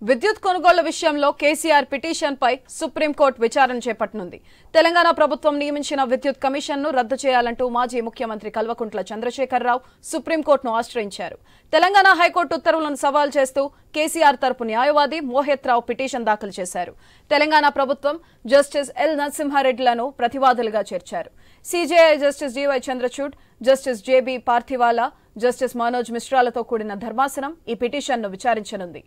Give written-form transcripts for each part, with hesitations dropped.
విద్యుత్ కొనుగోళ్ల విషయంలో కేసీఆర్ పిటిషన్పై సుప్రీంకోర్టు విచారణ చేపట్టనుంది. తెలంగాణ ప్రభుత్వం నియమించిన విద్యుత్ కమిషన్ను రద్దు చేయాలంటూ మాజీ ముఖ్యమంత్రి కల్వకుంట్ల చంద్రశేఖరరావు సుప్రీంకోర్టును ఆశ్రయించారు. తెలంగాణ హైకోర్టు ఉత్తర్వులను సవాల్ చేస్తూ కేసీఆర్ తరపు న్యాయవాది మోహిత్ రావు పిటిషన్ దాఖలు చేశారు. తెలంగాణ ప్రభుత్వం జస్టిస్ ఎల్ నరసింహారెడ్డిలను ప్రతివాదులుగా చేర్చారు. CJI Justice GY Chandrachud, Justice JB Pardiwala, Justice Manoj మిశ్రాలతో కూడిన ధర్మాసనం ఈ పిటిషన్ను విచారించనుంది.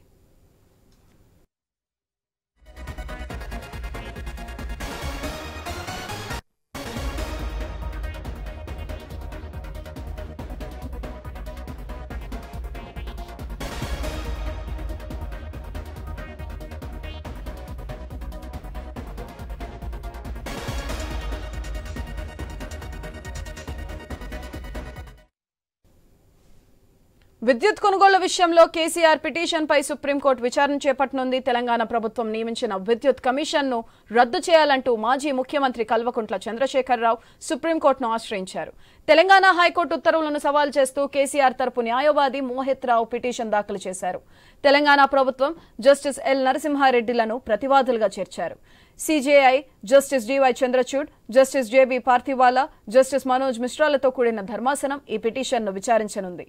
విద్యుత్ కొనుగోళ్ల విషయంలో కేసీఆర్ పిటిషన్పై సుప్రీంకోర్టు విచారణ చేపట్టనుంది. తెలంగాణ ప్రభుత్వం నియమించిన విద్యుత్ కమిషన్ను రద్దు చేయాలంటూ మాజీ ముఖ్యమంత్రి కల్వకుంట్ల చంద్రశేఖరరావు సుప్రీంకోర్టును ఆశ్రయించారు. తెలంగాణ హైకోర్టు ఉత్తర్వులను సవాల్ చేస్తూ కేసీఆర్ తరపు న్యాయవాది మోహిత్ రావు పిటిషన్ దాఖలు చేశారు. తెలంగాణ ప్రభుత్వం జస్టిస్ ఎల్ నరసింహారెడ్డిలను ప్రతివాదులుగా చేర్చారు. CJI Justice GY Chandrachud, Justice JB Pardiwala, Justice Manoj మిశ్రాలతో కూడిన ధర్మాసనం ఈ పిటిషన్ను విచారించనుంది.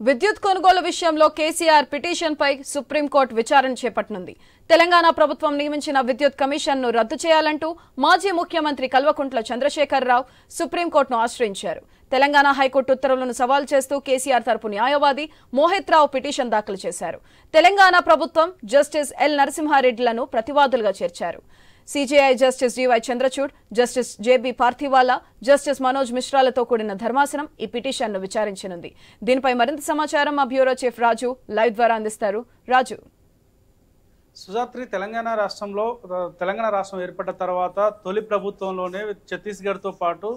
విద్యుత్ కొనుగోలు విషయంలో కేసీఆర్ పిటిషన్పై సుప్రీంకోర్టు విచారణ చేపట్టనుంది. తెలంగాణ ప్రభుత్వం నియమించిన విద్యుత్ కమిషన్ను రద్దు చేయాలంటూ మాజీ ముఖ్యమంత్రి కల్వకుంట్ల చంద్రశేఖరరావు సుప్రీంకోర్టును ఆశ్రయించారు. తెలంగాణ హైకోర్టు ఉత్తర్వులను సవాల్ చేస్తూ కేసీఆర్ తరపు న్యాయవాది మోహిత్ రావు పిటిషన్ దాఖలు చేశారు. తెలంగాణ ప్రభుత్వం జస్టిస్ ఎల్ నరసింహారెడ్డిలను ప్రతివాదులుగా చేర్చారు. CJI Justice GY Chandrachud, Justice JB Pardiwala, Justice Manoj మిశ్రాలతో కూడిన ధర్మాసనం ఈ పిటిషన్ను విచారించనుంది. దీనిపై మరింత సమాచారం మా బ్యూరో చీఫ్ రాజు లైవ్ ద్వారా అందిస్తారు. రాజు. సుజాత్రి, తెలంగాణ రాష్ట్రం ఏర్పడ్డ తర్వాత తొలి ప్రభుత్వంలోనే ఛత్తీస్గఢ్తో పాటు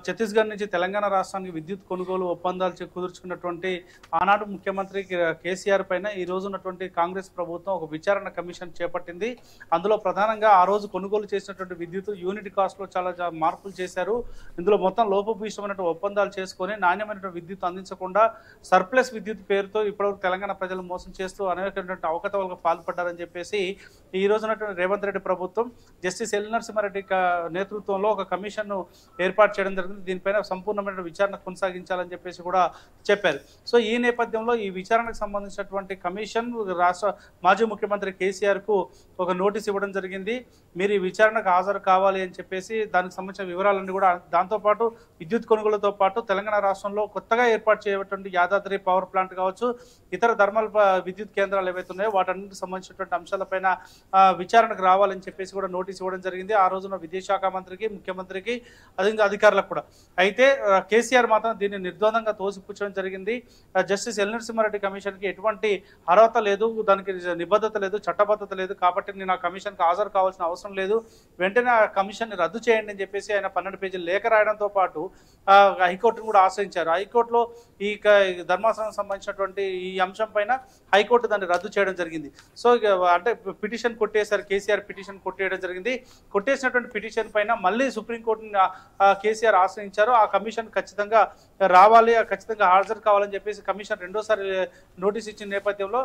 ఛత్తీస్గఢ్ నుంచి తెలంగాణ రాష్ట్రానికి విద్యుత్ కొనుగోలు ఒప్పందాలు కుదుర్చుకున్నటువంటి ఆనాడు ముఖ్యమంత్రి కేసీఆర్ పైన ఈ రోజు ఉన్నటువంటి కాంగ్రెస్ ప్రభుత్వం ఒక విచారణ కమిషన్ చేపట్టింది. అందులో ప్రధానంగా ఆ రోజు కొనుగోలు చేసినటువంటి విద్యుత్ యూనిట్ కాస్ట్లో చాలా మార్పులు చేశారు. ఇందులో మొత్తం లోపభూయిష్టమైనటువంటి ఒప్పందాలు చేసుకొని నాణ్యమైనటువంటి విద్యుత్ అందించకుండా సర్ప్లస్ విద్యుత్ పేరుతో ఇప్పటివరకు తెలంగాణ ప్రజలు మోసం చేస్తూ అనేకమైనటువంటి అవకతవలకు పాల్పడ్డారని చెప్పేసి ఈ రోజు ఉన్నటువంటి రేవంత్ రెడ్డి ప్రభుత్వం జస్టిస్ ఎల్ నరసింహారెడ్డి నేతృత్వంలో ఒక కమిషన్ను ఏర్పాటు చేయడం జరిగింది. దీనిపైన సంపూర్ణమైన విచారణ కొనసాగించాలని చెప్పేసి కూడా చెప్పారు. సో ఈ నేపథ్యంలో ఈ విచారణకు సంబంధించినటువంటి కమిషన్ రాష్ట్ర మాజీ ముఖ్యమంత్రి కేసీఆర్ కు ఒక నోటీస్ ఇవ్వడం జరిగింది. మీరు ఈ విచారణకు హాజరు కావాలి అని చెప్పేసి దానికి సంబంధించిన వివరాలన్నీ కూడా, దాంతోపాటు విద్యుత్ కొనుగోలుతో పాటు తెలంగాణ రాష్ట్రంలో కొత్తగా ఏర్పాటు చేయబడినటువంటి యాదాద్రి పవర్ ప్లాంట్ కావచ్చు, ఇతర థర్మల్ విద్యుత్ కేంద్రాలు ఏవైతే ఉన్నాయో వాటన్నిటికి సంబంధించినటువంటి అంశాలపైన విచారణకు రావాలని చెప్పేసి కూడా నోటీస్ ఇవ్వడం జరిగింది. ఆ రోజున విదేశాఖ మంత్రికి, ముఖ్యమంత్రికి, అధికారులకు కూడా. అయితే కేసీఆర్ మాత్రం దీన్ని నిర్ద్వందంగా తోసిపుచ్చడం జరిగింది. జస్టిస్ ఎల్ నరసింహారెడ్డి కమిషన్కి ఎటువంటి అర్హత లేదు, దానికి నిబద్ధత లేదు, చట్టబద్ధత లేదు, కాబట్టి నేను ఆ కమిషన్కి హాజరు కావాల్సిన అవసరం లేదు, వెంటనే ఆ కమిషన్ని రద్దు చేయండి అని చెప్పేసి ఆయన 12 పేజీల లేఖ రాయడంతో పాటు హైకోర్టును కూడా ఆశ్రయించారు. హైకోర్టులో ఈ ధర్మాసనం సంబంధించినటువంటి ఈ అంశం పైన హైకోర్టు దాన్ని రద్దు చేయడం జరిగింది. సో అంటే పిటిషన్ కొట్టేశారు, కేసీఆర్ పిటిషన్ కొట్టేయడం జరిగింది. కొట్టేసినటువంటి పిటిషన్ పైన మళ్ళీ సుప్రీంకోర్టుని కేసీఆర్ కేసీఆర్ ఆశ్రయించారో ఆ కమిషన్ ఖచ్చితంగా రావాలి, ఖచ్చితంగా హాజరు కావాలని చెప్పేసి కమిషన్ రెండోసారి నోటీస్ ఇచ్చిన నేపథ్యంలో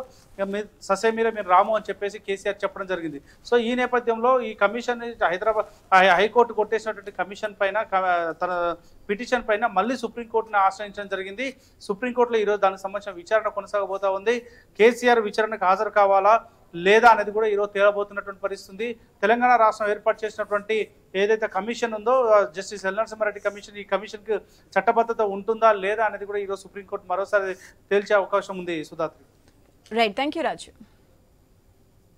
ససేమీర మీరు రాము అని చెప్పేసి కేసీఆర్ చెప్పడం జరిగింది. సో ఈ నేపథ్యంలో ఈ కమిషన్ హైదరాబాద్ హైకోర్టు కొట్టేసినటువంటి కమిషన్ పైన తన పిటిషన్ పైన మళ్ళీ సుప్రీంకోర్టును ఆశ్రయించడం జరిగింది. సుప్రీంకోర్టులో ఈరోజు దానికి సంబంధించిన విచారణ కొనసాగబోతా ఉంది. కేసీఆర్ విచారణకు హాజరు కావాలా లేదా అనేది కూడా ఈరోజు తేలబోతున్నటువంటి పరిస్థితి. తెలంగాణ రాష్ట్రం ఏర్పాటు చేసినటువంటి ఏదైతే కమిషన్ ఉందో జస్టిస్ ఎల్ నరసింహారెడ్డి కమిషన్, ఈ కమిషన్కి చట్టబద్ధత ఉంటుందా లేదా అనేది కూడా ఈరోజు సుప్రీంకోర్టు మరోసారి తేల్చే అవకాశం ఉంది. Sudhatri. Right, thank you Raju.